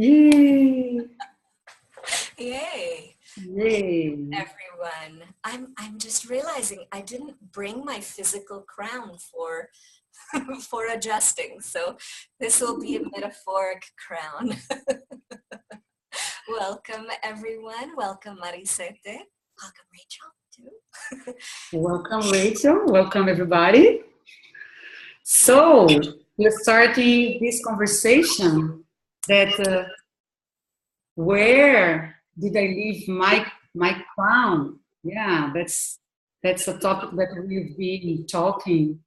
Yay! Yay, Yay! everyone. I'm just realizing I didn't bring my physical crown for for adjusting. So this will be a metaphoric crown. Welcome everyone. Welcome Marizete. Welcome Rachel too. Welcome, Rachel. Welcome, everybody. So, we're starting this conversation that where did I leave my crown? Yeah, that's a topic that we've been talking.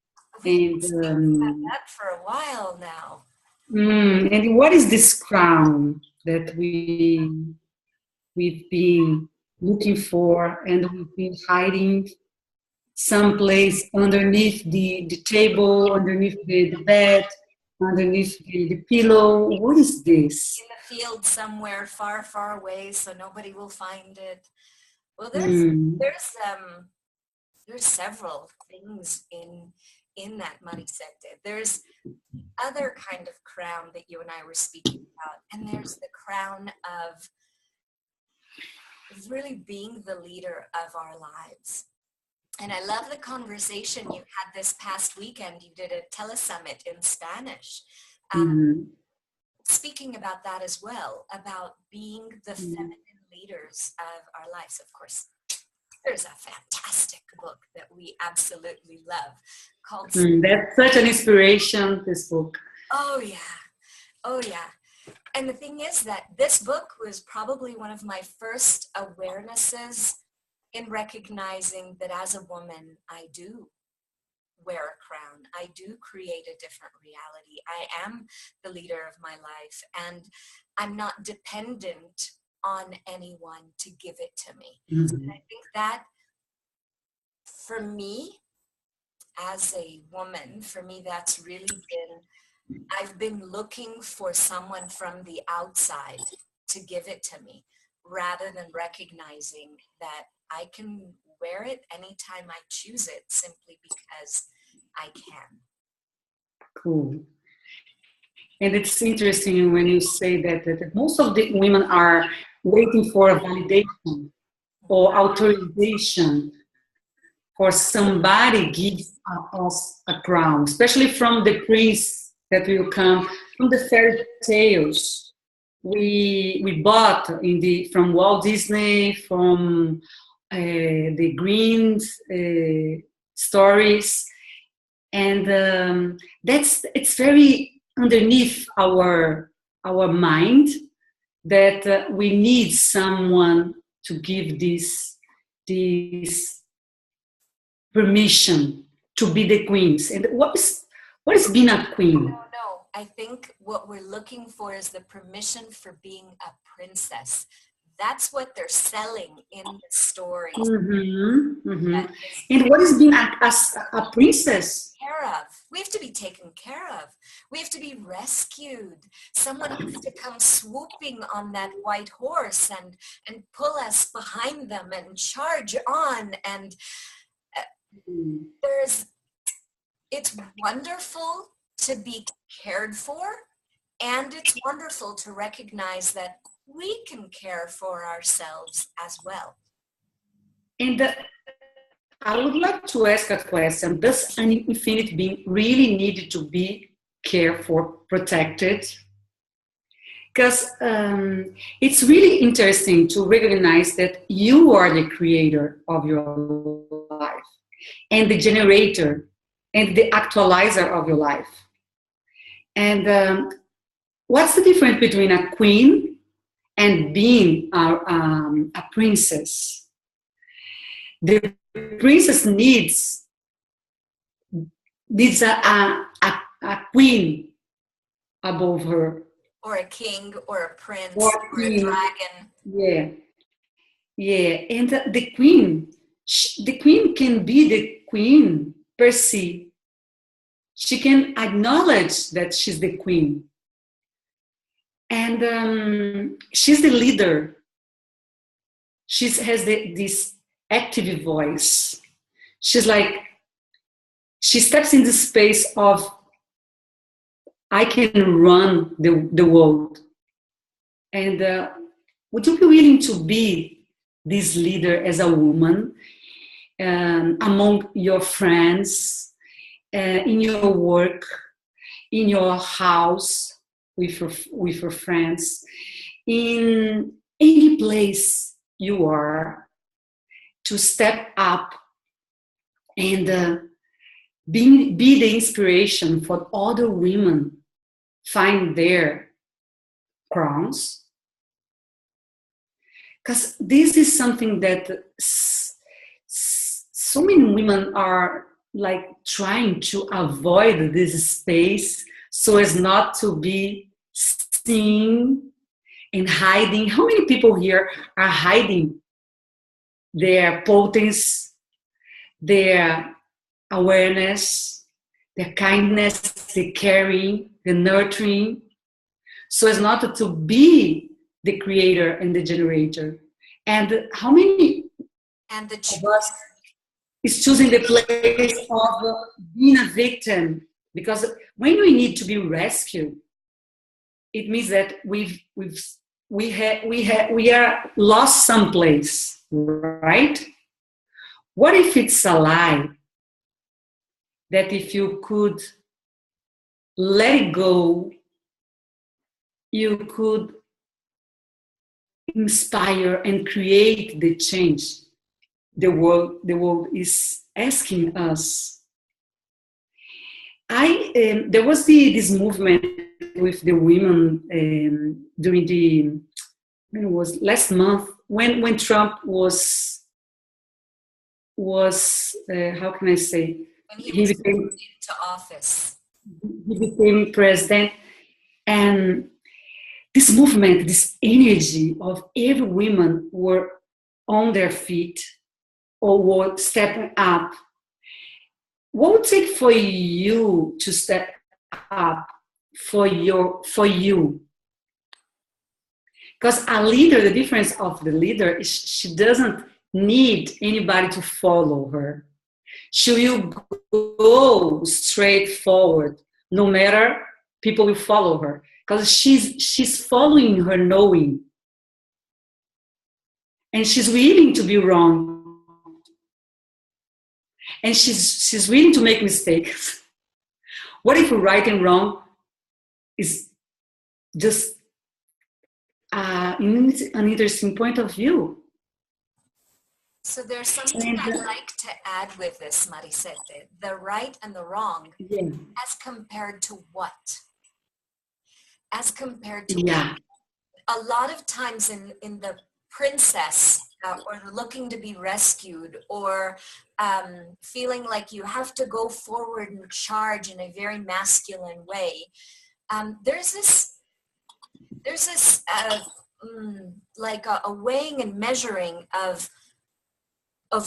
We've been And speaking about that for a while now. and what is this crown that we've been looking for and we've been hiding someplace underneath the table, underneath the bed, underneath the pillow? What is this? In the field somewhere far, far away, so nobody will find it. Well, Mm, there's several things in that Marizete. There's other kind of crown that you and I were speaking about, and there's the crown of really being the leader of our lives. And I love the conversation you had this past weekend. You did a telesummit in Spanish, mm, speaking about that as well, about being the feminine leaders of our lives. Of course, there's a fantastic book that we absolutely love called that's such an inspiration, this book. Oh yeah. Oh yeah. And the thing is that this book was probably one of my first awarenesses in recognizing that as a woman, I do wear a crown. I do create a different reality. I am the leader of my life, and I'm not dependent on anyone to give it to me. Mhm. And I think that for me, as a woman, for me, that's really I've been looking for someone from the outside to give it to me rather than recognizing that I can wear it anytime I choose it simply because I can. Cool. And it's interesting when you say that most of the women are waiting for a validation or authorization for somebody gives us a crown, especially from the prince that will come from the fairy tales we bought in the from Walt Disney, from the Green stories, and that's it's very underneath our mind that we need someone to give this permission to be the queens. And what is being a queen? No. I think what we're looking for is the permission for being a princess. That's what they're selling in the stories. Mm-hmm, mm-hmm. And what is being a princess? Care of. We have to be taken care of. We have to be rescued. Someone has to come swooping on that white horse and pull us behind them and charge on. And it's wonderful to be cared for, and it's wonderful to recognize that we can care for ourselves as well. And I would like to ask a question. Does an infinite being really need to be cared for, protected? Because it's really interesting to recognize that you are the creator of your life and the generator and the actualizer of your life. And what's the difference between a queen and being a princess? The princess needs a queen above her. Or a king, or a prince, Or or a dragon. Yeah, yeah. And the queen can be the queen per se. She can acknowledge that she's the queen. And she's the leader. She has this active voice. She's like, she steps in the space of, I can run the world. And would you be willing to be this leader as a woman among your friends, in your work, in your house, with your friends, in any place you are, to step up and be the inspiration for other women find their crowns? Because this is something that so many women are like trying to avoid this space so as not to be seen and hiding. How many people here are hiding their potence, their awareness, their kindness, the caring, the nurturing, so as not to be the creator and the generator? And how many And the of us is choosing the place of being a victim? Because when we need to be rescued, it means that we are lost someplace, right? What if it's a lie that if you could let it go, you could inspire and create the change the world is asking us? There was this movement with the women during when it was last month, when Trump was how can I say, when he was became into office. he became president. And this movement, this energy of every woman were on their feet or were stepping up. What would it take for you to step up for you? Because a leader, the difference of the leader is she doesn't need anybody to follow her. She will go straight forward, no matter people will follow her, because she's following her knowing, and she's willing to be wrong, and she's willing to make mistakes. What if right and wrong is just an interesting point of view? So there's something I'd like to add with this, Marizete. The right and the wrong, Yeah. as compared to what? As compared to Yeah. what? A lot of times in the princess or looking to be rescued, or feeling like you have to go forward and charge in a very masculine way, there's this like a weighing and measuring of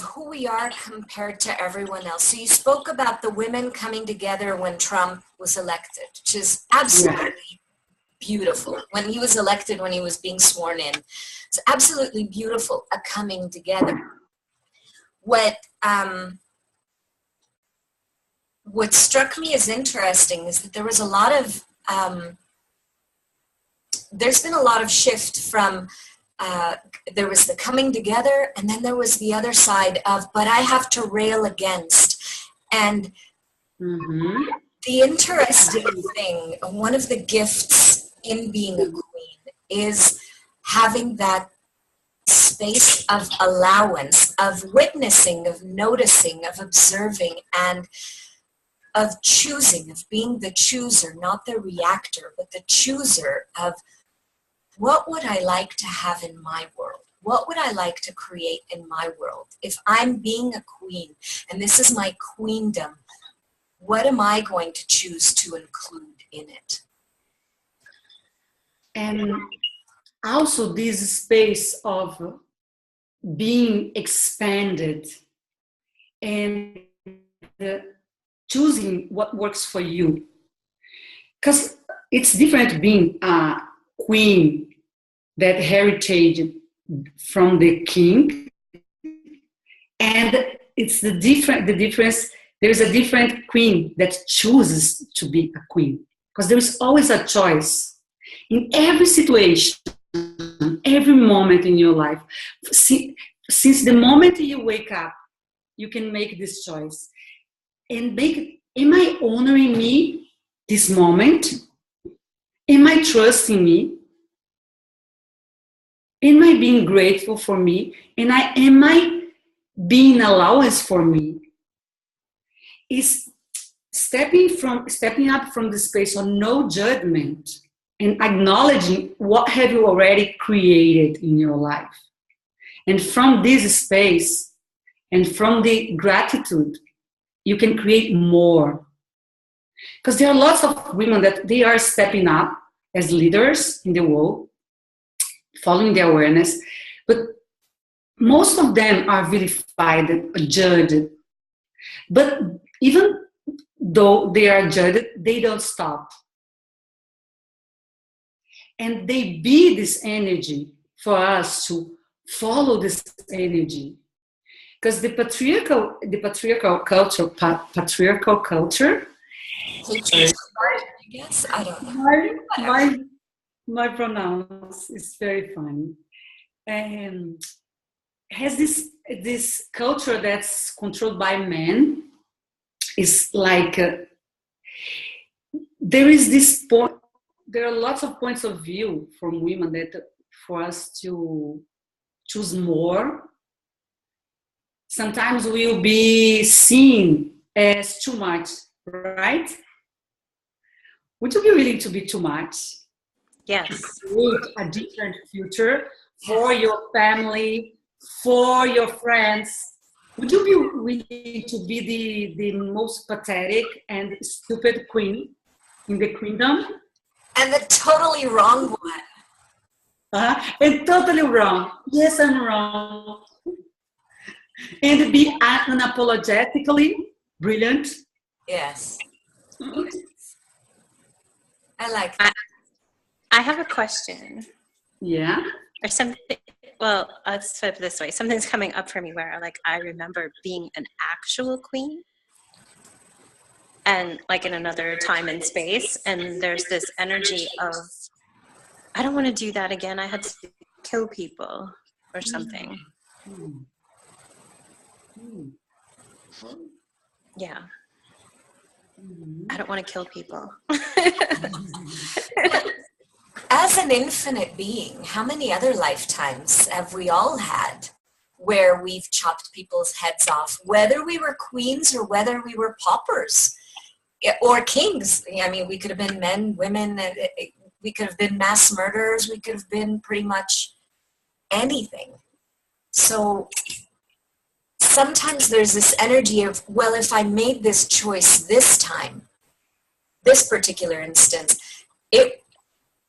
who we are compared to everyone else. So you spoke about the women coming together when Trump was elected, which is absolutely beautiful. When he was elected, when he was being sworn in, it's absolutely beautiful, a coming together. What struck me as interesting is that there was a lot of, there's been a lot of shift from, there was the coming together, and then there was the other side of, but I have to rail against. And the interesting thing, one of the gifts in being a queen is having that space of allowance, of witnessing, of noticing, of observing, and of choosing, of being the chooser, not the reactor, but the chooser of what would I like to have in my world? What would I like to create in my world? If I'm being a queen and this is my queendom, what am I going to choose to include in it? And also this space of being expanded and choosing what works for you. Because it's different being a queen, that heritage from the king, and it's the difference. There's a different queen that chooses to be a queen, because there is always a choice in every situation. every moment in your life. Since the moment you wake up, you can make this choice and am I honoring me this moment? Am I trusting me? Am I being grateful for me? And am I being allowance for me? Is stepping up from the space of no judgment and acknowledging what have you already created in your life. And from this space and from the gratitude, you can create more. Because there are lots of women that they are stepping up as leaders in the world, following the awareness, but most of them are vilified, judged. But even though they are judged, they don't stop. And they be this energy for us to follow this energy. Because the patriarchal culture. I guess I don't know. My pronouns is very funny. Has this culture that's controlled by men. Is like there is this point. There are lots of points of view from women that for us to choose more. Sometimes we'll be seen as too much, right? Would you be willing to be too much? Yes. To create a different future for your family, for your friends. Would you be willing to be the most pathetic and stupid queen in the queendom? And the totally wrong one. And totally wrong. Yes, I'm wrong. And be unapologetically brilliant. Yes. I like that. I have a question. Yeah. Or something. Well, let's put it this way. Something's coming up for me where, like, I remember being an actual queen, and like in another time and space, and there's this energy of, I don't want to do that again. I had to kill people or something. Yeah. I don't want to kill people. As an infinite being, how many other lifetimes have we all had where we've chopped people's heads off, whether we were queens or whether we were paupers or kings? I mean, we could have been men, women, we could have been mass murderers, we could have been pretty much anything. So sometimes there's this energy of, well, if I made this choice this time, this particular instance, it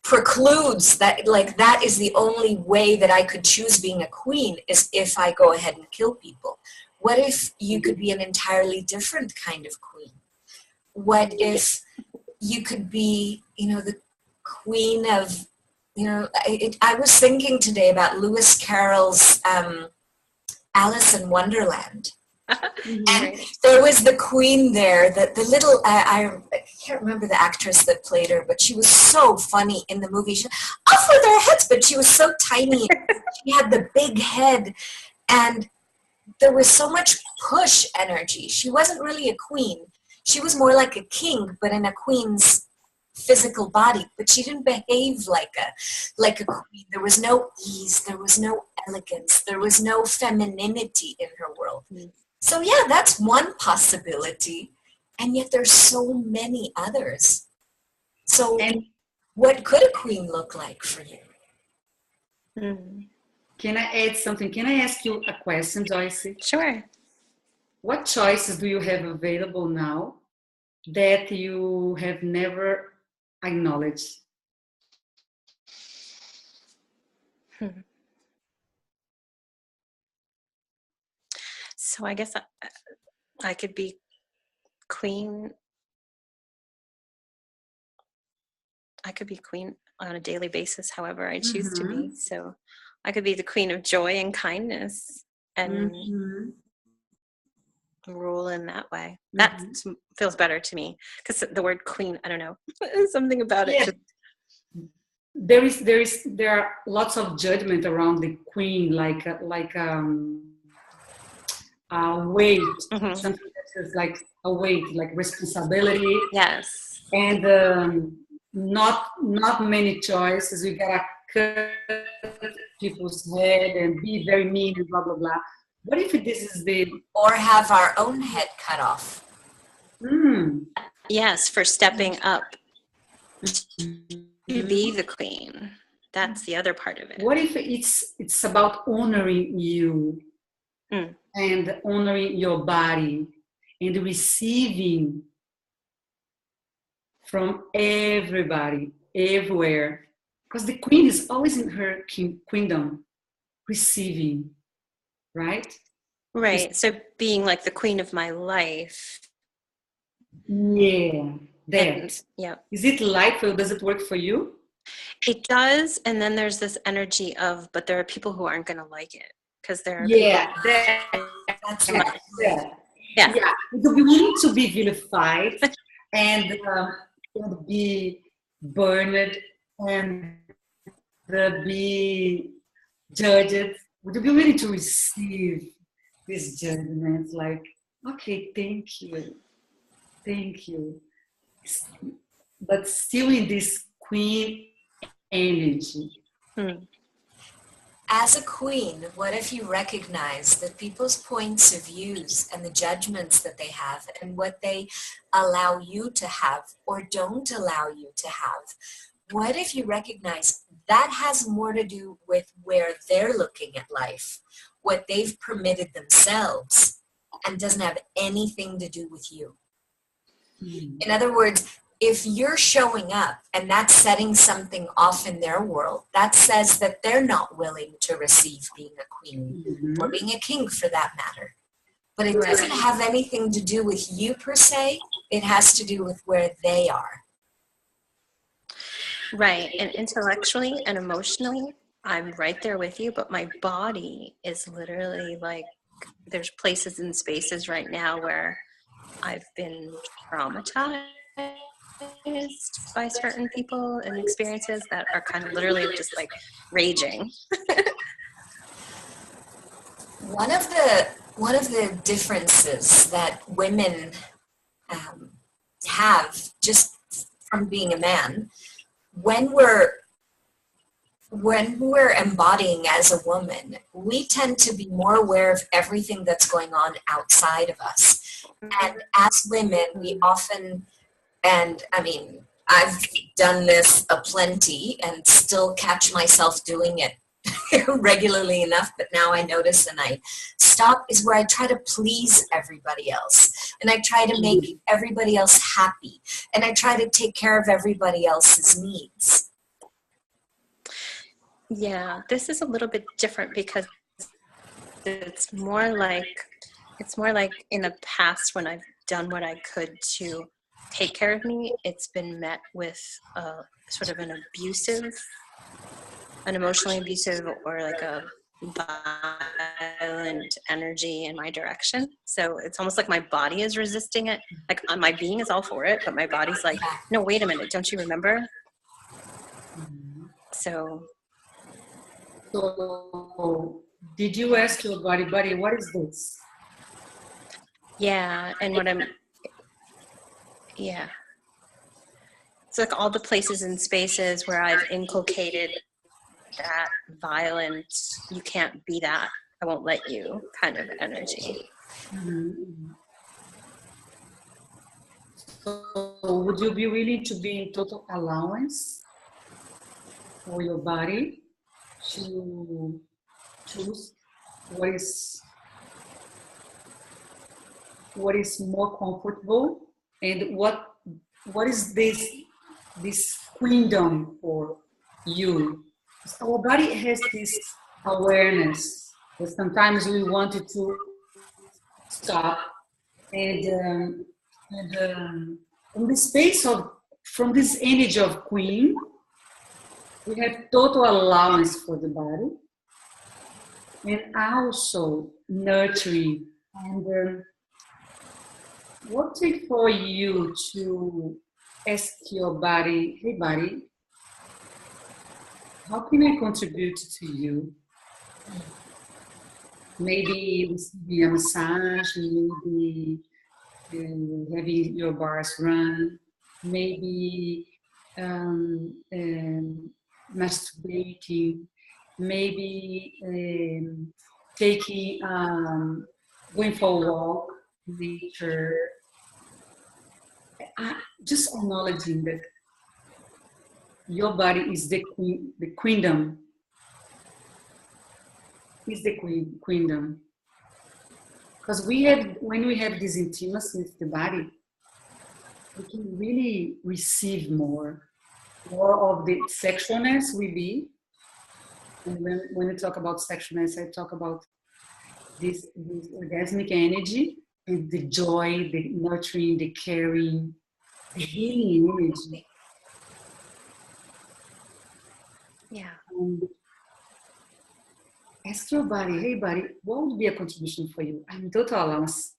precludes that, like, that is the only way that I could choose being a queen, is if I go ahead and kill people. What if you could be an entirely different kind of queen? What if you could be, the queen of, I was thinking today about Lewis Carroll's Alice in Wonderland. And there was the queen there, the little, I can't remember the actress that played her, but she was so funny in the movie. She, off with her heads, but she was so tiny. She had the big head, and there was so much push energy. She wasn't really a queen. She was more like a king, but in a queen's physical body, but she didn't behave like a queen. There was no ease, there was no elegance, there was no femininity in her world. So yeah, that's one possibility, and yet there's so many others. So what could a queen look like for you? Can I add something? Can I ask you a question, Joyce? Sure. What choices do you have available now that you have never acknowledged? So I guess I could be queen. I could be queen on a daily basis, however I choose to be. So I could be the queen of joy and kindness and rule in that way. That feels better to me, because the word queen, I don't know, something about it. there are lots of judgment around the queen, like weight, something that is like a weight, like responsibility. Yes. And not many choices. We gotta cut people's head and be very mean and blah blah blah. What if this is the Or have our own head cut off? Yes, for stepping up to be the queen. That's the other part of it. What if it's about honoring you and honoring your body and receiving from everybody, everywhere? Because the queen is always in her queendom, receiving, right? Right. So being like the queen of my life. Yeah, that. And, yeah. Is it light or does it work for you? It does. And then there's this energy of, but there are people who aren't going to like it because there are That's right. Yeah. We need to be vilified and be burned and be judged. Would you be willing to receive this judgment? Like, okay, thank you. But still in this queen energy. As a queen, what if you recognize that people's points of views and the judgments that they have and what they allow you to have or don't allow you to have? What if you recognize that has more to do with where they're looking at life, what they've permitted themselves, and doesn't have anything to do with you? In other words, if you're showing up and that's setting something off in their world, that says that they're not willing to receive being a queen or being a king for that matter. But it doesn't have anything to do with you per se. It has to do with where they are. Right. And intellectually and emotionally, I'm right there with you, but my body is literally like, there's places and spaces right now where I've been traumatized by certain people and experiences that are kind of literally just like raging. One of the differences that women have just from being a man, when we're embodying as a woman, we tend to be more aware of everything that's going on outside of us. And as women, we often, and I mean, I've done this aplenty and still catch myself doing it regularly enough, but now I notice and I stop, is where I try to please everybody else. And I try to make everybody else happy. And I try to take care of everybody else's needs. Yeah, this is a little bit different because it's more like in the past when I've done what I could to take care of me, it's been met with sort of an emotionally abusive or like a violent energy in my direction. So it's almost like my body is resisting it. Like my being is all for it, but my body's like, no, wait a minute, don't you remember? So did you ask your body, what is this? Yeah, and it's like all the places and spaces where I've inculcated that violent, you can't be that, I won't let you kind of energy. So would you be willing to be in total allowance for your body to choose what is more comfortable and what is this queendom for you? Our body has this awareness that sometimes we wanted to stop and in the space of from this energy of queen, we have total allowance for the body and also nurturing. And what's it for you to ask your body, hey body, how can I contribute to you? Maybe receiving a massage, maybe having your bars run, maybe masturbating, maybe taking, going for a walk, nature, just acknowledging that your body is the queen, the queendom, is the queendom. Because when we have this intimacy with the body, we can really receive more of the sexualness we be. And when I talk about sexualness, I talk about this orgasmic energy and the joy, the nurturing, the caring, the healing energy. Yeah. Ask your body, hey body, what would be a contribution for you? I'm total allowance.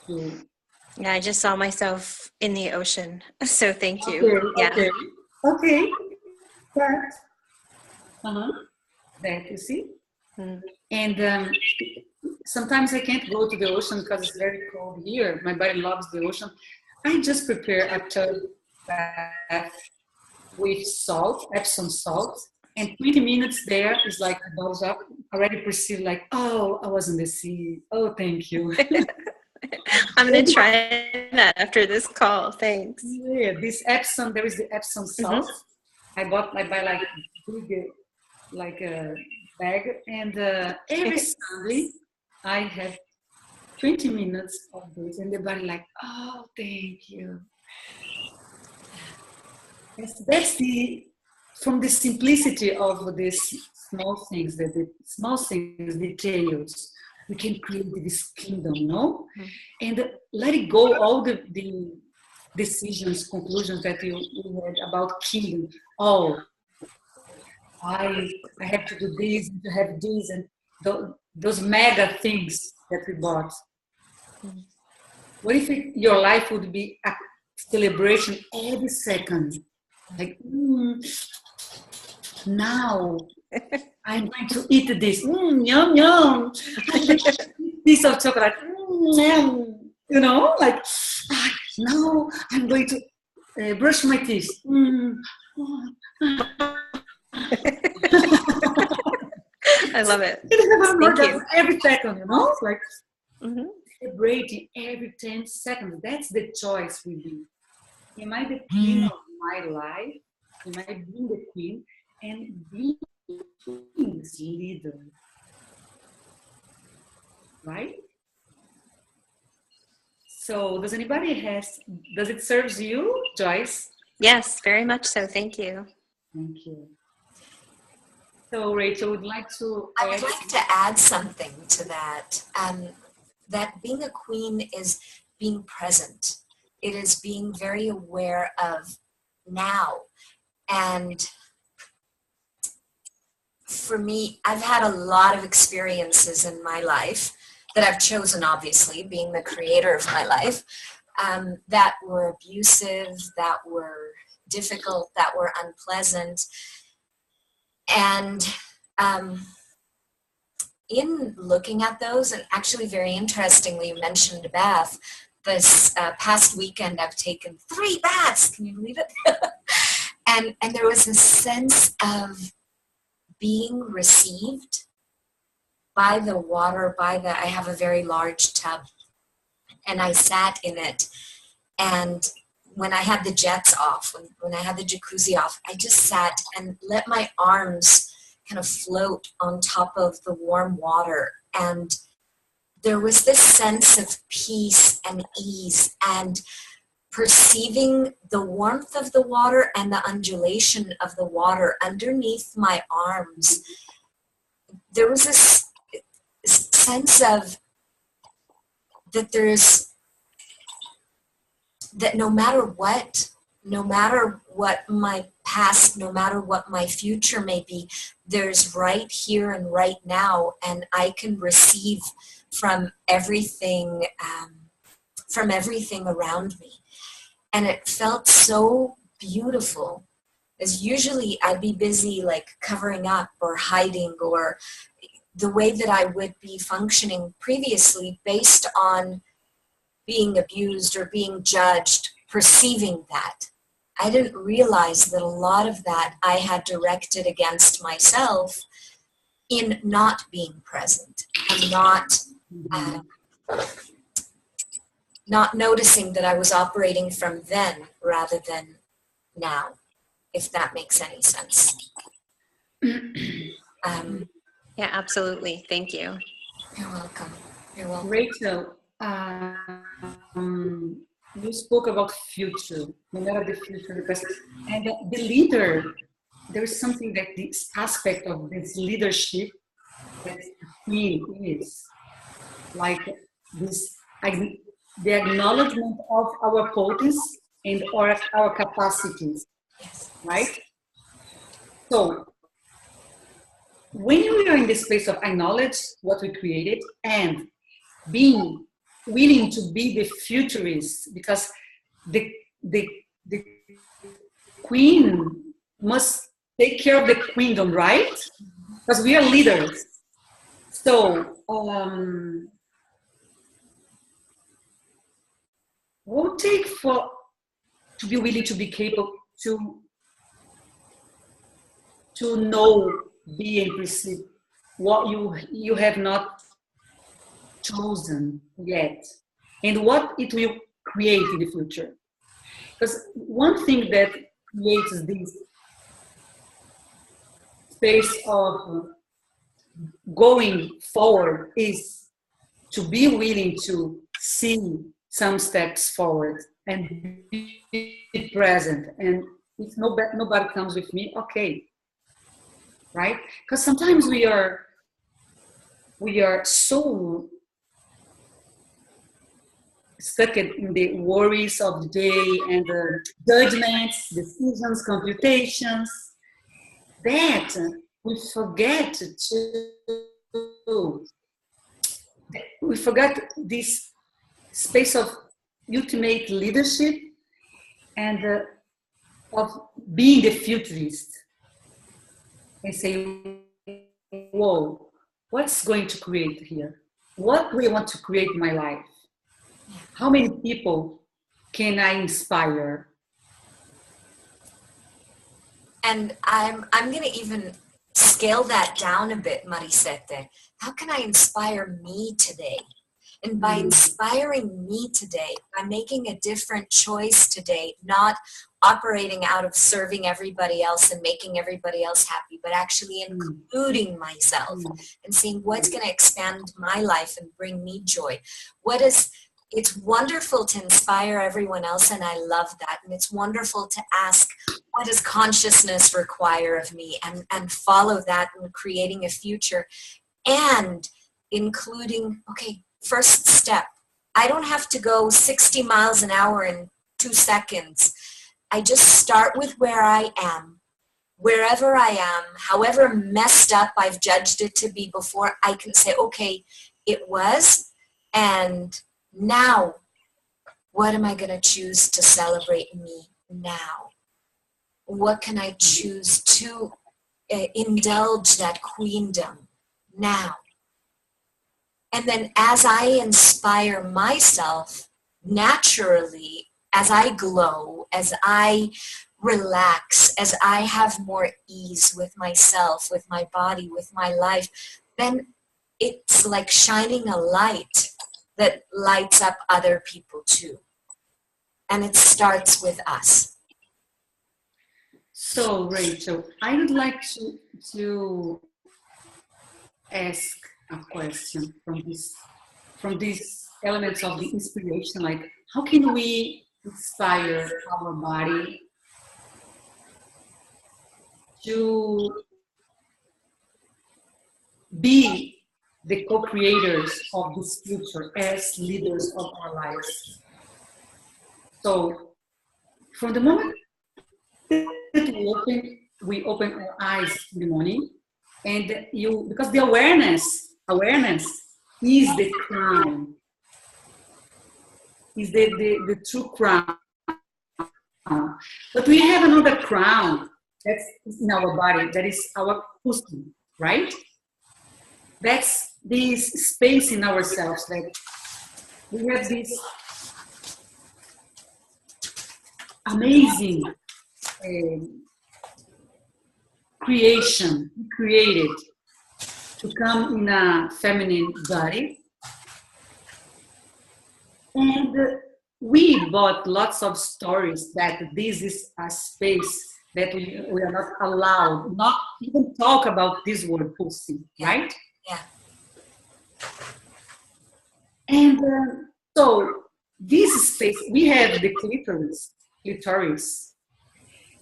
Yeah, I just saw myself in the ocean, so thank you. Okay. That you see. And sometimes I can't go to the ocean because it's very cold here. My body loves the ocean. I just prepare a tub bath with salt, Epsom salt, and 20 minutes there is like the balls up, already perceive like, oh, I was in the sea. Oh, thank you. I'm going to try that after this call. Thanks. Yeah, this Epsom, there is the Epsom salt. I buy like big, like a bag, and every Sunday I have 20 minutes of this, and the body like, oh, thank you. That's from the simplicity of these small things, details, we can create this kingdom, no? And let it go all the decisions, conclusions that you had about kingdom. Oh, I have to do this, to have this, and those mega things that we bought. What if your life would be a celebration every second? Like, now I'm going to eat this. Yum, yum. Piece of chocolate. Yum. You know, like, now I'm going to brush my teeth. I love it. Thank you. Every second, you know, like celebrating every 10 seconds. That's the choice we do. Am I the queen of my life? Am I being the queen and being the leader? Right? So, does it serve you, Joyce? Yes, very much so. Thank you. Thank you. So, Rachel, would like to I would like to add something to that. That being a queen is being present. It is being very aware of now. And for me, I've had a lot of experiences in my life that I've chosen, obviously, being the creator of my life, that were abusive, that were difficult, that were unpleasant. And in looking at those, and actually very interestingly, you mentioned a bath. This past weekend, I've taken 3 baths. Can you believe it? and there was a sense of being received by the water, I have a very large tub, and I sat in it. And when I had the jets off, when I had the jacuzzi off, I just sat and let my arms kind of float on top of the warm water. And there was this sense of peace and ease and perceiving the warmth of the water and the undulation of the water underneath my arms. There was this sense of that no matter what my past, no matter what my future may be, there's right here and right now, and I can receive from everything around me. And it felt so beautiful. Because usually I'd be busy like covering up or hiding, or the way that I would be functioning previously based on being abused or being judged, perceiving that. I didn't realize that a lot of that I had directed against myself in not being present and not noticing that I was operating from then rather than now, if that makes any sense. Yeah, absolutely. Thank you. You're welcome. You're welcome. Rachel, you spoke about future, no matter the future, because and the leader, there is something that this aspect of this leadership that he is like this, the acknowledgement of our potency and our capacities, right? So when we are in the space of acknowledge what we created and being willing to be the futurist, because the queen must take care of the queendom, right? Because we are leaders. So what would it take for to be willing to be capable to know, be and perceive what you have not chosen yet, and what it will create in the future. Because one thing that creates this space of going forward is to be willing to see some steps forward and be present. And if nobody comes with me, okay, right? Because sometimes we are so stuck in the worries of the day and the judgments, decisions, computations, that we forget this space of ultimate leadership and of being the futurist and say, whoa, what's going to create here? What do I want to create in my life? How many people can I inspire? And I'm going to even scale that down a bit, Marizete. How can I inspire me today? And by inspiring me today, by making a different choice today, not operating out of serving everybody else and making everybody else happy, but actually including myself and seeing what's going to expand my life and bring me joy. It's wonderful to inspire everyone else, and I love that. And it's wonderful to ask, what does consciousness require of me? And follow that in creating a future. And including, okay, first step. I don't have to go 60 miles an hour in 2 seconds. I just start with where I am. Wherever I am, however messed up I've judged it to be before, I can say, okay, it was, and now, what am I going to choose to celebrate me now? What can I choose to indulge that queendom now? And then as I inspire myself, naturally, as I glow, as I relax, as I have more ease with myself, with my body, with my life, then it's like shining a light that lights up other people too. And it starts with us. So, Rachel, I would like to ask a question from these elements of the inspiration, like how can we inspire our body to be the co-creators of this future as leaders of our lives? So from the moment that we open our eyes in the morning, and because the awareness is the crown, is the true crown. But we have another crown That's in our body. That is our pussy, right? That's this space in ourselves that we have this amazing creation created to come in a feminine body. And we bought lots of stories that this is a space that we are not allowed, not even talk about this word pussy, right? Yeah. And so this space, we have the clitoris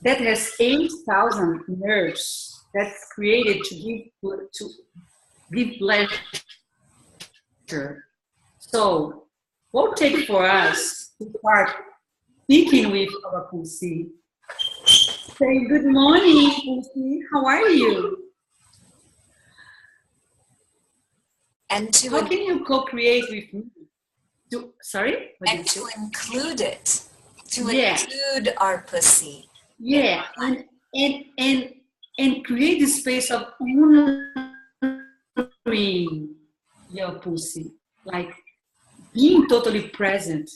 that has 8,000 nerves that's created to give pleasure. So what take for us to start speaking with our pussy? Say good morning, pussy. How are you? And how can you co-create with me? Sorry? And to include it. To include our pussy. Yeah, and create the space of honoring your pussy, like being totally present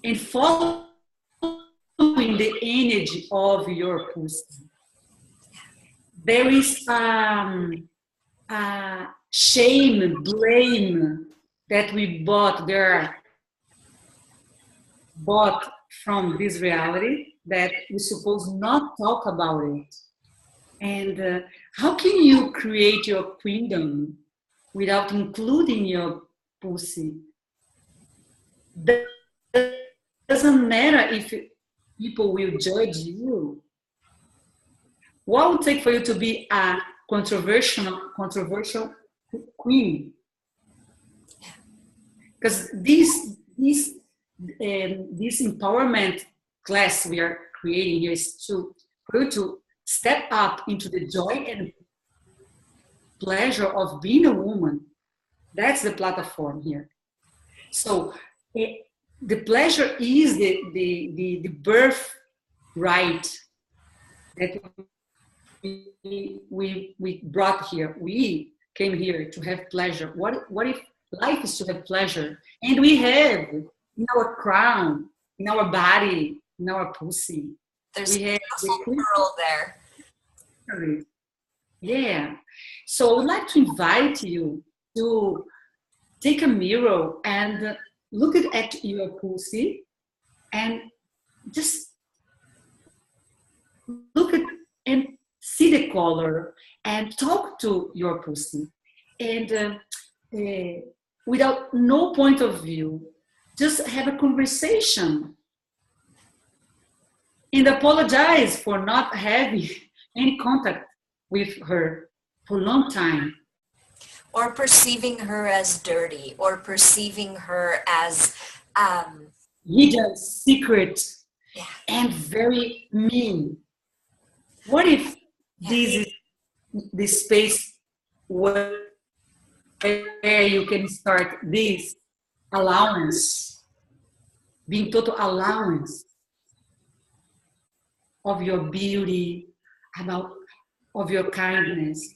and following the energy of your pussy. There is shame, blame that we bought from this reality that we suppose not talk about it. And how can you create your queendom without including your pussy? That doesn't matter if people will judge you. What would it take for you to be a controversial queen? Because this empowerment class we are creating here is for you to step up into the joy and pleasure of being a woman. That's the platform here. So the pleasure is the birth right that we brought here. We came here to have pleasure. What if life is to have pleasure? And we have in our crown, in our body, in our pussy. There's a beautiful pearl there. Yeah. So I would like to invite you to take a mirror and look at your pussy and just look at and see the color and talk to your pussy. And without no point of view, just have a conversation and apologize for not having any contact with her for a long time. Or perceiving her as dirty, or perceiving her as hidden, secret, and very mean. What if this is the space where you can start this allowance, being total allowance of your beauty, of your kindness,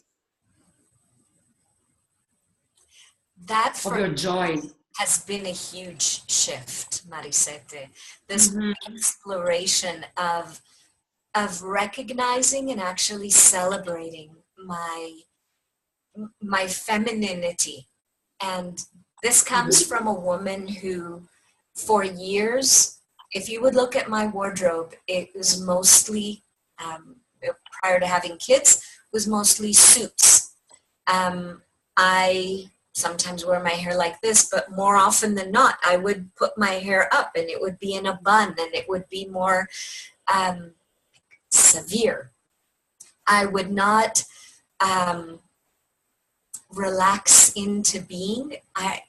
that of your joy has been a huge shift, Marizete. This exploration of recognizing and actually celebrating my femininity. And this comes from a woman who, for years, if you would look at my wardrobe, it was mostly, prior to having kids, was mostly suits. I sometimes wear my hair like this, but more often than not, I would put my hair up and it would be in a bun and it would be more severe. I would not relax into being. I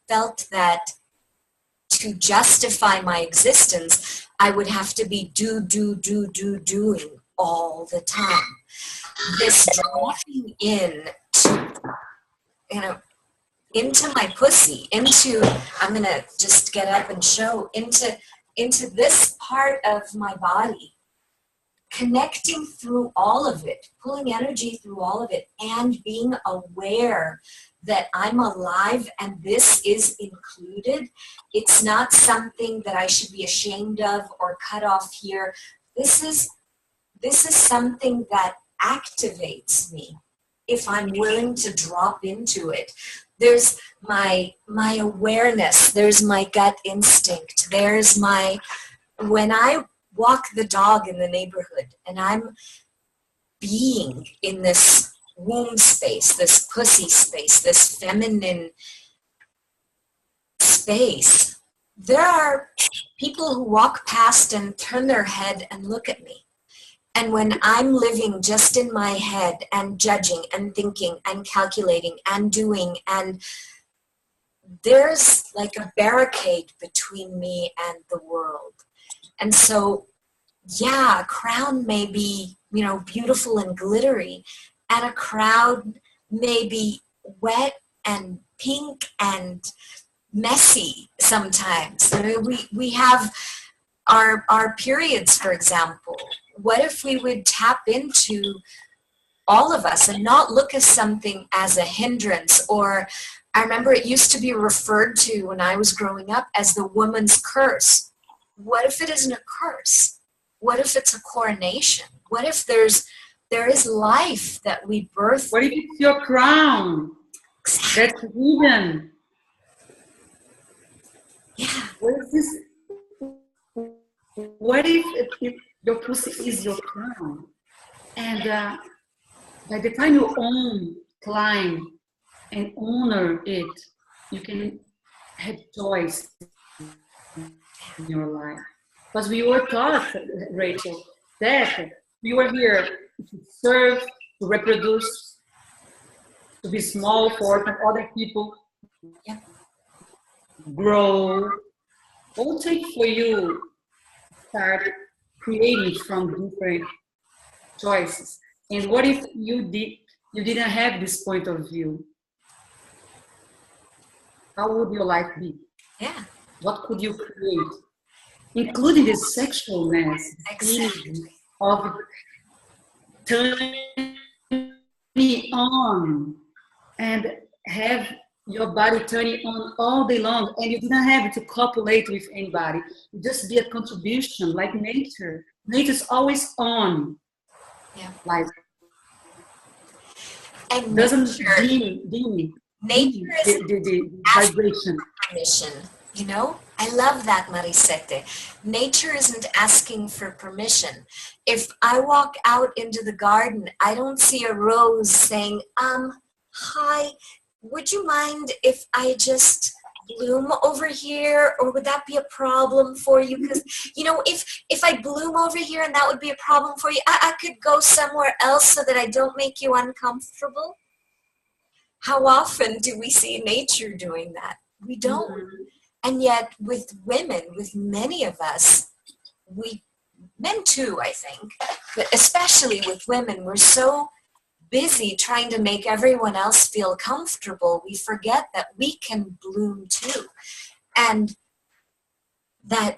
felt that to justify my existence, I would have to be doing all the time. This dropping in to, into my pussy, I'm gonna just get up and show, into this part of my body connecting through all of it, pulling energy through all of it, and being aware that I'm alive and this is included. It's not something that I should be ashamed of or cut off here. This is something that activates me if I'm willing to drop into it. There's my awareness, there's my gut instinct, there's when I walk the dog in the neighborhood and I'm being in this womb space, this pussy space, this feminine space, there are people who walk past and turn their head and look at me. And when I'm living just in my head and judging and thinking and calculating and doing, and there's like a barricade between me and the world. And so, yeah, a crown may be, beautiful and glittery, and a crowd may be wet and pink and messy sometimes. I mean, we have our periods, for example. What if we would tap into all of us and not look at something as a hindrance? Or I remember it used to be referred to when I was growing up as the woman's curse. What if it isn't a curse? What if it's a coronation? What if there is life that we birth? What if it's your crown? Exactly. That's hidden. Yeah. What if your pussy is your crown? And by the time you climb and honor it, you can have choice in your life. Because we were taught, Rachel, that we were here to serve, to reproduce, to be small for other people, Yeah. grow. Won't take for you start creating from different choices. And what if you didn't have this point of view? How would your life be? Yeah. What could you create? Including the sexualness, Exactly. of turning on and have your body turning on all day long, and you didn't have to copulate with anybody. You just be a contribution like nature. Nature's always on. Yeah. Like And doesn't nature is the vibration. Permission. I love that, Marizete. Nature isn't asking for permission. If I walk out into the garden, I don't see a rose saying, hi, would you mind if I just bloom over here, or would that be a problem for you? Because, if I bloom over here and that would be a problem for you, I could go somewhere else so that I don't make you uncomfortable. How often do we see nature doing that? We don't. Mm-hmm. And yet with women, with many of us, men too, I think, but especially with women, we're so busy trying to make everyone else feel comfortable, we forget that we can bloom too. And that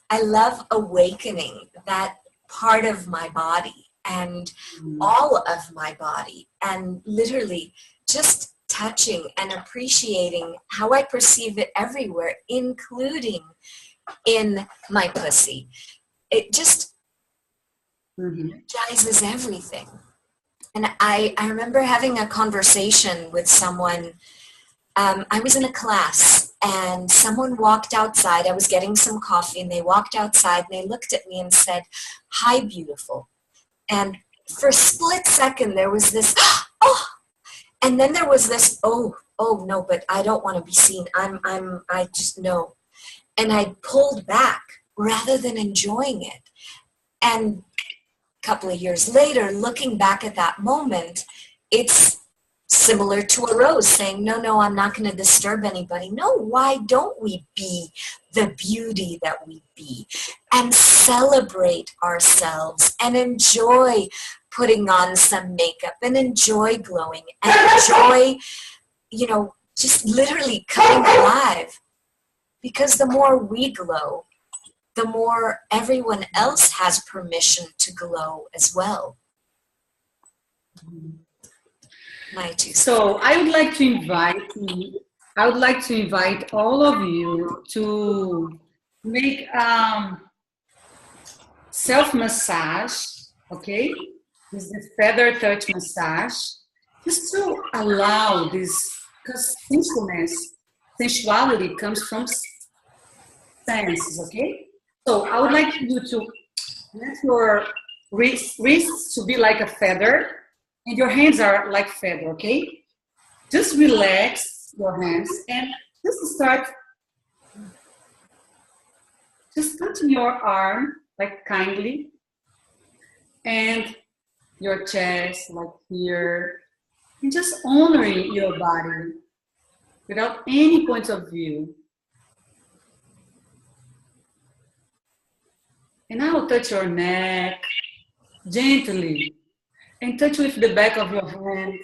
I love awakening that part of my body and all of my body, and literally just touching and appreciating how I perceive it everywhere, including in my pussy. It just energizes everything. And I remember having a conversation with someone. I was in a class and someone walked outside. I was getting some coffee and they walked outside and they looked at me and said, "Hi, beautiful." And for a split second, there was this, oh, and then there was this, oh no, but I don't want to be seen. I just know. And I pulled back rather than enjoying it. And a couple of years later, looking back at that moment, it's similar to a rose saying, no, I'm not going to disturb anybody. No, why don't we be the beauty that we be and celebrate ourselves and enjoy putting on some makeup and enjoy glowing and enjoy, just literally coming alive? Because the more we glow, the more everyone else has permission to glow as well. My two cents. So I would like to invite all of you to make self-massage, okay? This is the feather touch massage, just to allow this, because sensuality comes from senses, okay? So I would like you to let your wrists to be like a feather, and your hands are like feather, okay? Just relax your hands and just start just touching your arm, like kindly, and your chest, like here, and just honoring your body without any point of view. And I will touch your neck gently and touch with the back of your hand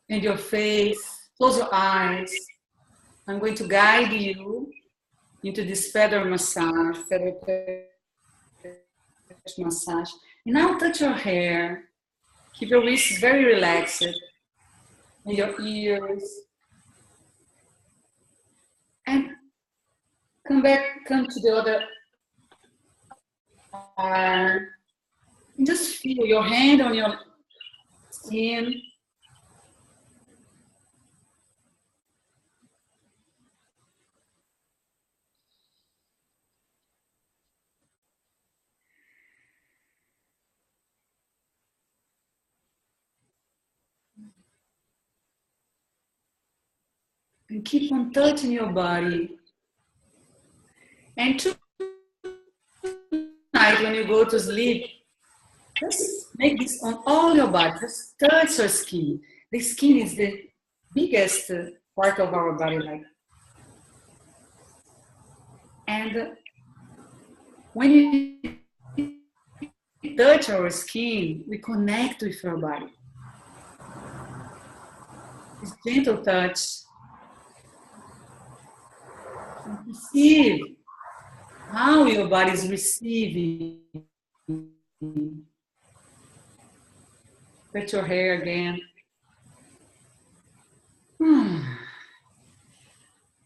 and your face. Close your eyes. I'm going to guide you into this feather massage, feather touch massage. And now touch your hair. Keep your wrists very relaxed. And your ears. And come to the other arm. And just feel your hand on your skin. And keep on touching your body. And tonight when you go to sleep, just make this on all your body. Just touch your skin. The skin is the biggest part of our body, like. And when you touch our skin, we connect with our body. This gentle touch. And perceive how your body is receiving. Touch your hair again.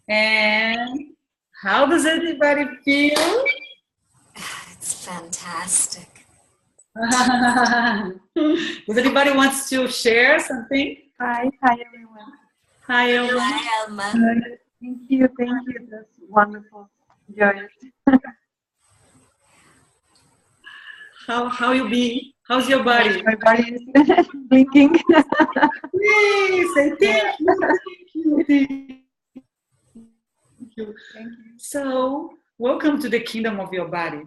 And how does everybody feel? It's fantastic. Does anybody wants to share something? Hi everyone. Hi, Elma. Hi, Elma. Thank you. That's wonderful. Enjoy it. How you be? How's your body? My body is blinking. Yay! Say thank you. Thank you. So, welcome to the kingdom of your body.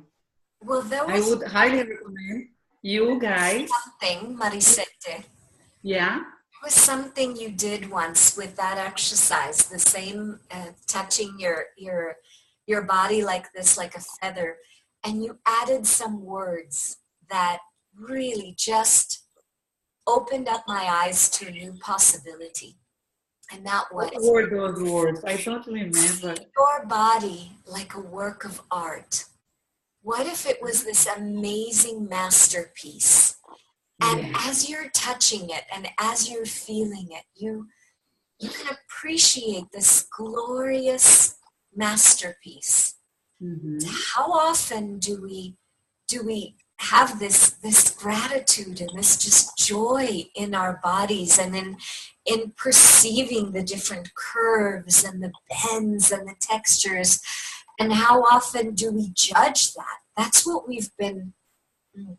Well, there I was would highly recommend you guys. something, Marizete. Yeah. It was something you did once with that exercise, the same touching your body like this, like a feather, and you added some words that really just opened up my eyes to a new possibility. And that was, What were those words? I don't remember. your body like a work of art. What if it was this amazing masterpiece? And Yeah. as you're touching it and as you're feeling it, you can appreciate this glorious masterpiece. Mm-hmm. How often do we have this gratitude and this just joy in our bodies and in perceiving the different curves and the bends and the textures, and how often do we judge that? That's what we've been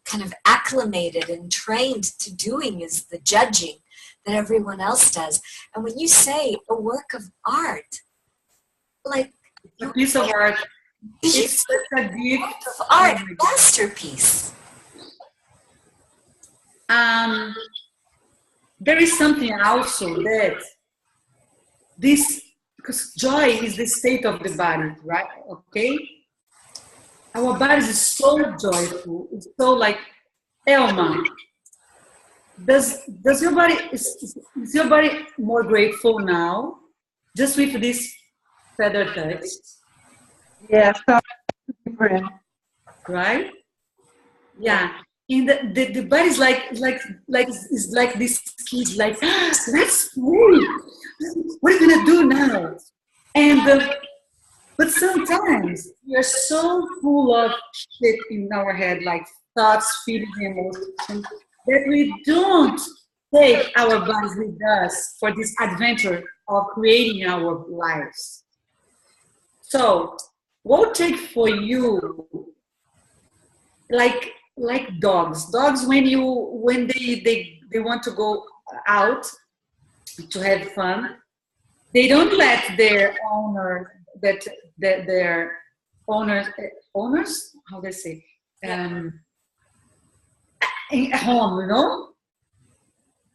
kind of acclimated and trained to doing, is the judging that everyone else does. And when you say a work of art, like A piece of art. It's such a gift. of art, masterpiece. There is something also that this, because joy is the state of the body, right? Okay? Our body is so joyful. It's so like, Elma, is your body more grateful now? Just with this feather touch, Yes, so different. right? Yeah. And the body's like is like this kid, like, let's play. What are you gonna do now? And but sometimes we are so full of shit in our head, like thoughts, feelings, emotions, that we don't take our bodies with us for this adventure of creating our lives. So, what take for you, like dogs? Dogs, when they want to go out to have fun, they don't let their owner that their owners, how they say, um at home,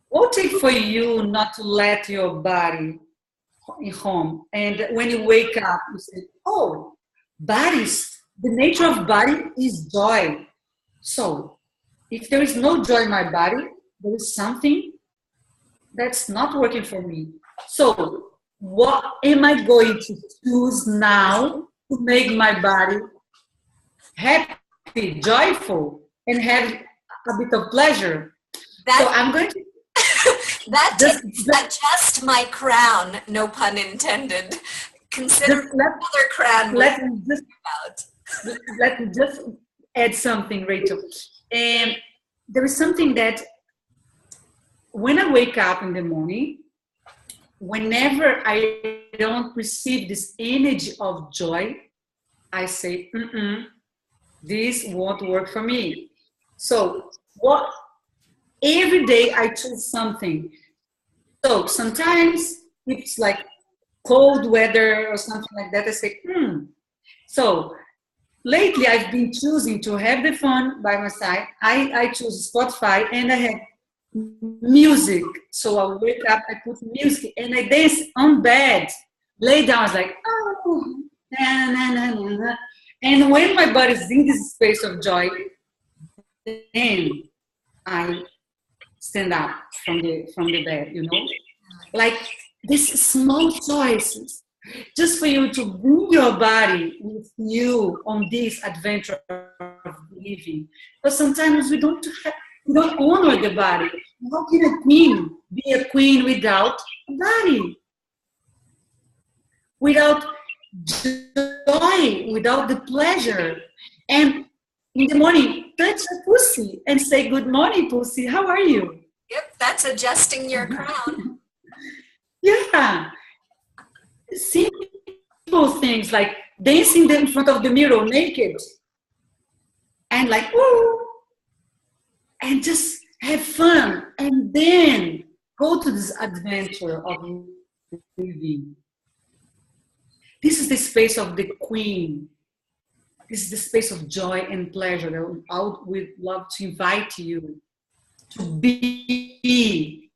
what take for you not to let your body in home, and when you wake up you say, oh, bodies, the nature of body is joy. So if there is no joy in my body, there is something that's not working for me. So, what am I going to choose now to make my body happy, joyful, and have a bit of pleasure? So, That I'm going to that just, takes adjust my crown, no pun intended. Consider just another crown let me just about. let me just add something, Rachel. And there is something that when I wake up in the morning, whenever I don't receive this energy of joy, I say, this won't work for me. So what? Every day I choose something. So sometimes it's like cold weather or something like that. I say, So lately I've been choosing to have the phone by my side. I choose Spotify and I have music. So I wake up, I put music and I dance on bed. Lay down, I was like, oh, na, na, na, na, na. And when my body's in this space of joy, then I stand up from the bed, Like these small choices, just for you to bring your body with you on this adventure of living. But sometimes we don't honor the body. How can a queen be a queen without a body? Without joy, without the pleasure. And in the morning, touch a pussy and say, good morning, pussy, how are you? Yep, that's adjusting your crown. Yeah. Simple things like dancing in front of the mirror naked and like, ooh, and just have fun and then go to this adventure of living. This is the space of the queen. This is the space of joy and pleasure that I would love to invite you to be,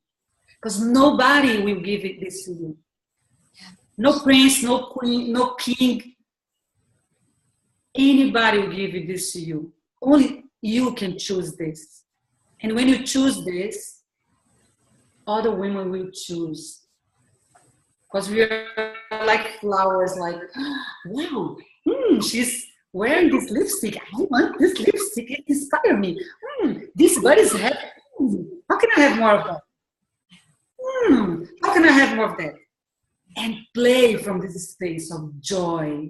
because nobody will give it this to you. No prince, no queen, no king. Anybody will give it this to you. Only you can choose this. And when you choose this, other women will choose. Because we are like flowers, like, wow, she's wearing this lipstick. I want this lipstick. It inspires me. This body's happy. How can I have more of that? How can I have more of that? And play from this space of joy.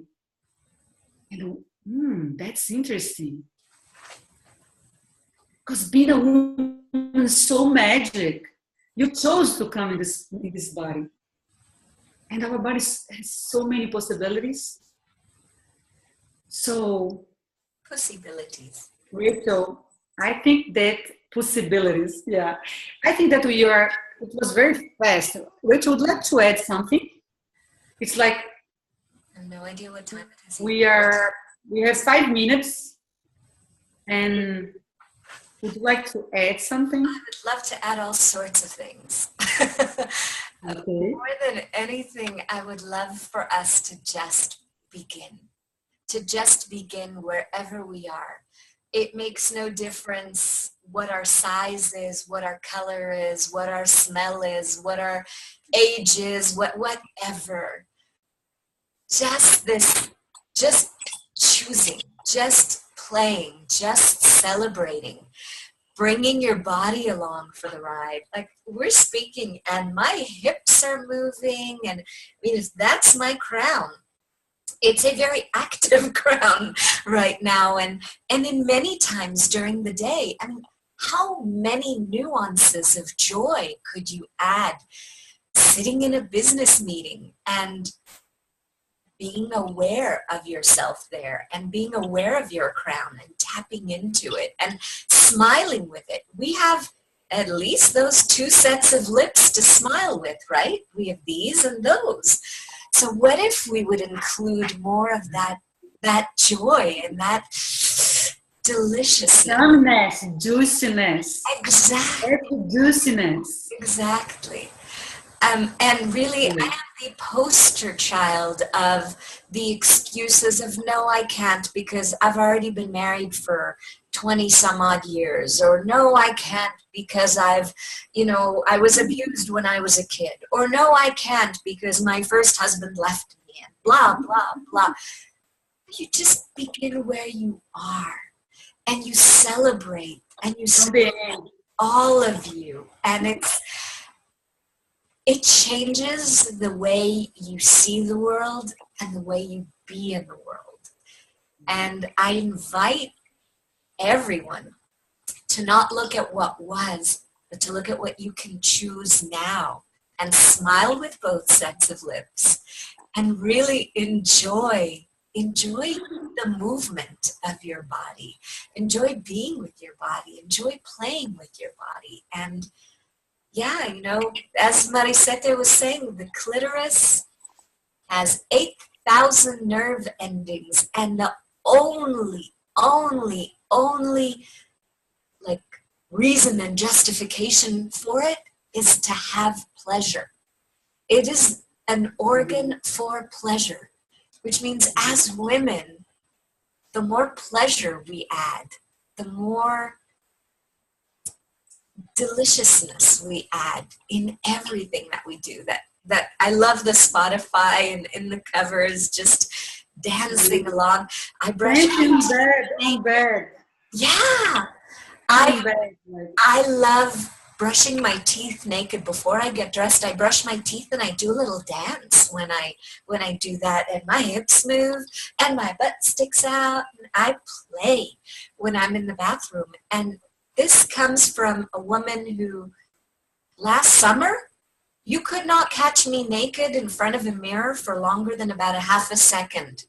And that's interesting. Because being a woman is so magic. You chose to come in this body. And our body has so many possibilities. So, Possibilities. Rachel, I think that possibilities, yeah. I think that it was very fast. Rachel would like to add something. It's like I have no idea what time it is. we have 5 minutes, and would you like to add something? I would love to add all sorts of things. Okay. More than anything, I would love for us to just begin. To just begin wherever we are. It makes no difference what our size is, what our color is, what our smell is, what our age is, whatever. just this, just choosing, just playing, just celebrating, bringing your body along for the ride. Like, we're speaking and my hips are moving, and I mean, if that's my crown, it's a very active crown right now. And in many times during the day, I mean, how many nuances of joy could you add sitting in a business meeting and being aware of yourself there, and being aware of your crown and tapping into it and smiling with it. We have at least those two sets of lips to smile with, right? We have these and those. So what if we would include more of that joy and that deliciousness? Yumminess, juiciness. Exactly. Juiciness. Exactly. And really, I am the poster child of the excuses of, no, I can't because I've already been married for 20 some odd years, or no, I can't because I was abused when I was a kid, or no, I can't because my first husband left me, and blah, blah, blah. You just begin where you are, and you celebrate, and you celebrate all of you, and it changes the way you see the world and the way you be in the world. And I invite everyone to not look at what was, but to look at what you can choose now, and smile with both sets of lips, and really enjoy the movement of your body. Enjoy being with your body. Enjoy playing with your body. And yeah, as Marizete was saying, the clitoris has 8,000 nerve endings, and the only like reason and justification for it is to have pleasure. It is an organ for pleasure, which means as women, the more pleasure we add, the more deliciousness we add in everything that we do. That I love the Spotify and in the covers, just dancing along. I brush in bed. Yeah. I love brushing my teeth naked before I get dressed. I brush my teeth and I do a little dance when I do that, and my hips move and my butt sticks out, and I play when I'm in the bathroom. And this comes from a woman who, last summer, you could not catch me naked in front of a mirror for longer than about a half a second.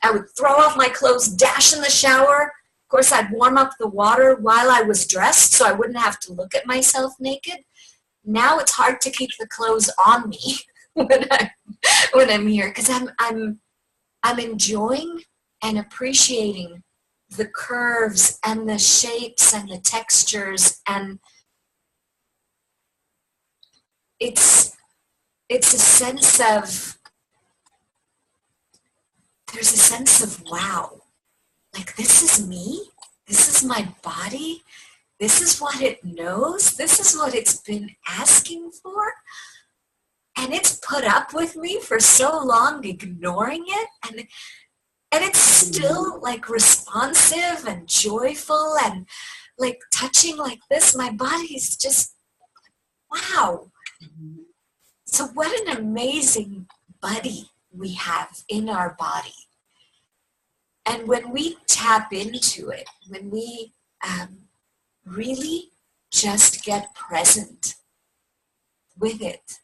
I would throw off my clothes, dash in the shower. Of course, I'd warm up the water while I was dressed so I wouldn't have to look at myself naked. Now it's hard to keep the clothes on me when I'm here, because I'm enjoying and appreciating the curves and the shapes and the textures, and it's a sense of, there's a sense of wow, like, this is me, this is my body, this is what it knows, this is what it's been asking for, and it's put up with me for so long ignoring it, and it's still like responsive and joyful and like touching like this. My body's just, wow. So what an amazing buddy we have in our body. And when we tap into it, when we really just get present with it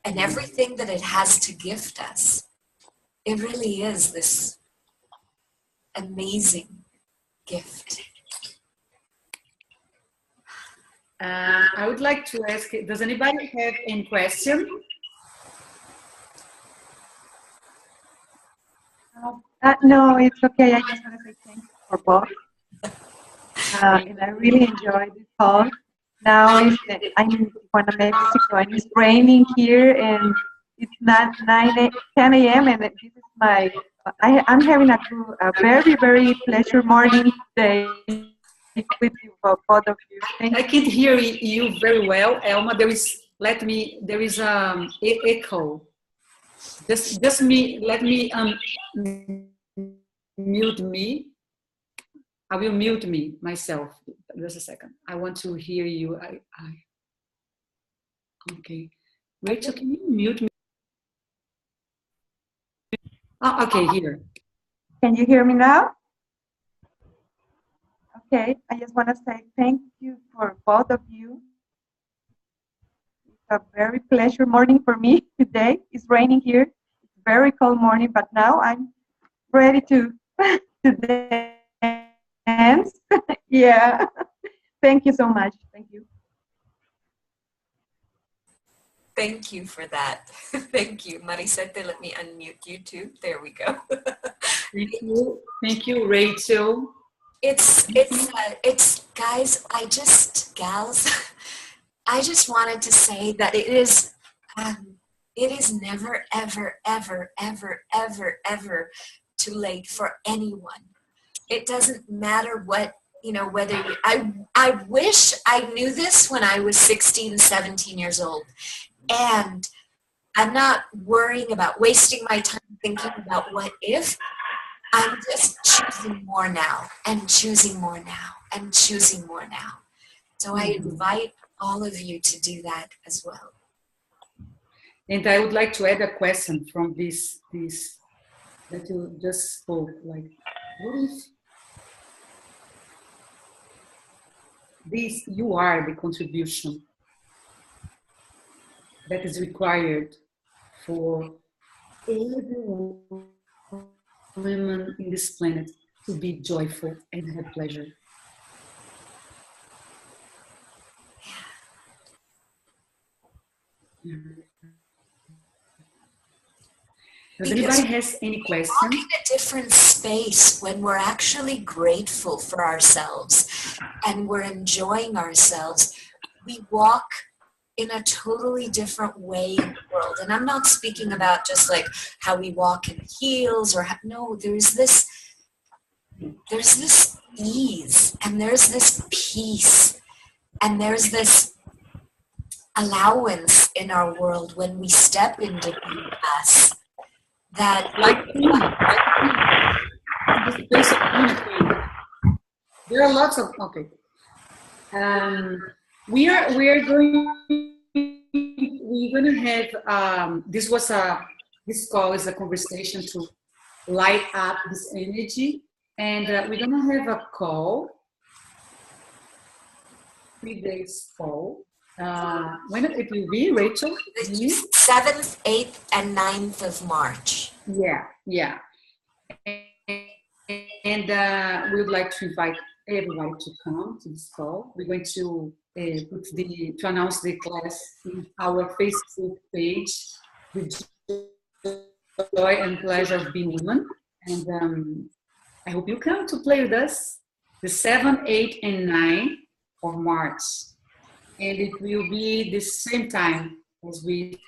and everything that it has to gift us, it really is this amazing gift. I would like to ask, does anybody have any question? No, it's okay. I just want to say thank you for both. And I really enjoyed this talk. Now I'm in Tijuana, Mexico, and it's raining here, and it's not 10 a.m. and this is I'm having a very, very pleasure morning today with you, both of you. I can't hear you very well, Elma. There is echo. Just me. Let me mute me. I will mute me myself. Just a second. I want to hear you. Okay. Rachel, can you mute me? Oh, okay, here. Can you hear me now? Okay, I just want to say thank you for both of you. It's a very pleasure morning for me today. It's raining here. It's a very cold morning, but now I'm ready to dance. Yeah. Thank you so much. Thank you. Thank you for that. Thank you. Marizete, let me unmute you too. There we go. Thank you, Rachel. It's guys, gals, I just wanted to say that it is never, ever, ever, ever, ever, ever too late for anyone. It doesn't matter what, whether I wish I knew this when I was 16, 17 years old. And I'm not worrying about wasting my time thinking about what if. I'm just choosing more now and choosing more now and choosing more now. So I invite all of you to do that as well. And I would like to add a question from this that you just spoke. Like, what is this? You are the contribution that is required for every woman in this planet to be joyful and have pleasure. Does anybody has any questions? We walk in a different space when we're actually grateful for ourselves and we're enjoying ourselves. We walk in a totally different way in the world. And I'm not speaking about just like how we walk in heels or no, there's this ease and there's this peace and there's this allowance in our world when we step into being us. That there are lots of we're going to have this call is a conversation to light up this energy, and we're going to have a call, 3 days call. When it will be, Rachel? 7th, 8th, and 9th of March. Yeah. And we would like to invite everybody to come to this call. We're going to to announce the class in our Facebook page, The Joy and Pleasure of Being Woman. And I hope you come to play with us the 7, 8, and 9 of March. And it will be the same time as we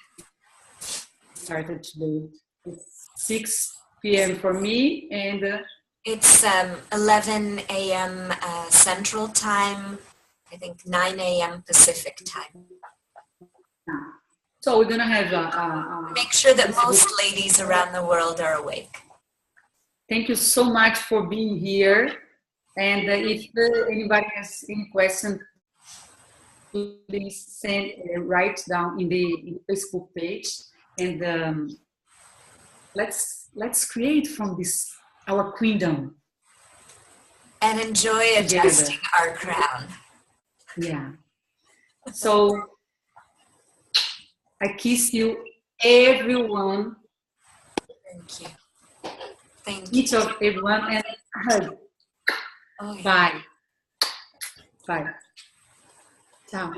started today. It's 6 p.m. for me, and it's 11 a.m. Central Time, I think 9 a.m. Pacific Time. So we're gonna have make sure that most ladies around the world are awake. Thank you so much for being here. And if anybody has any question, please write down in the Facebook page, and let's create from this our queendom and enjoy adjusting our crown. Yeah. So I kiss you, everyone. Thank you. Thank you. Each of everyone, and hug. Oh, yeah. Bye. Bye. Ciao.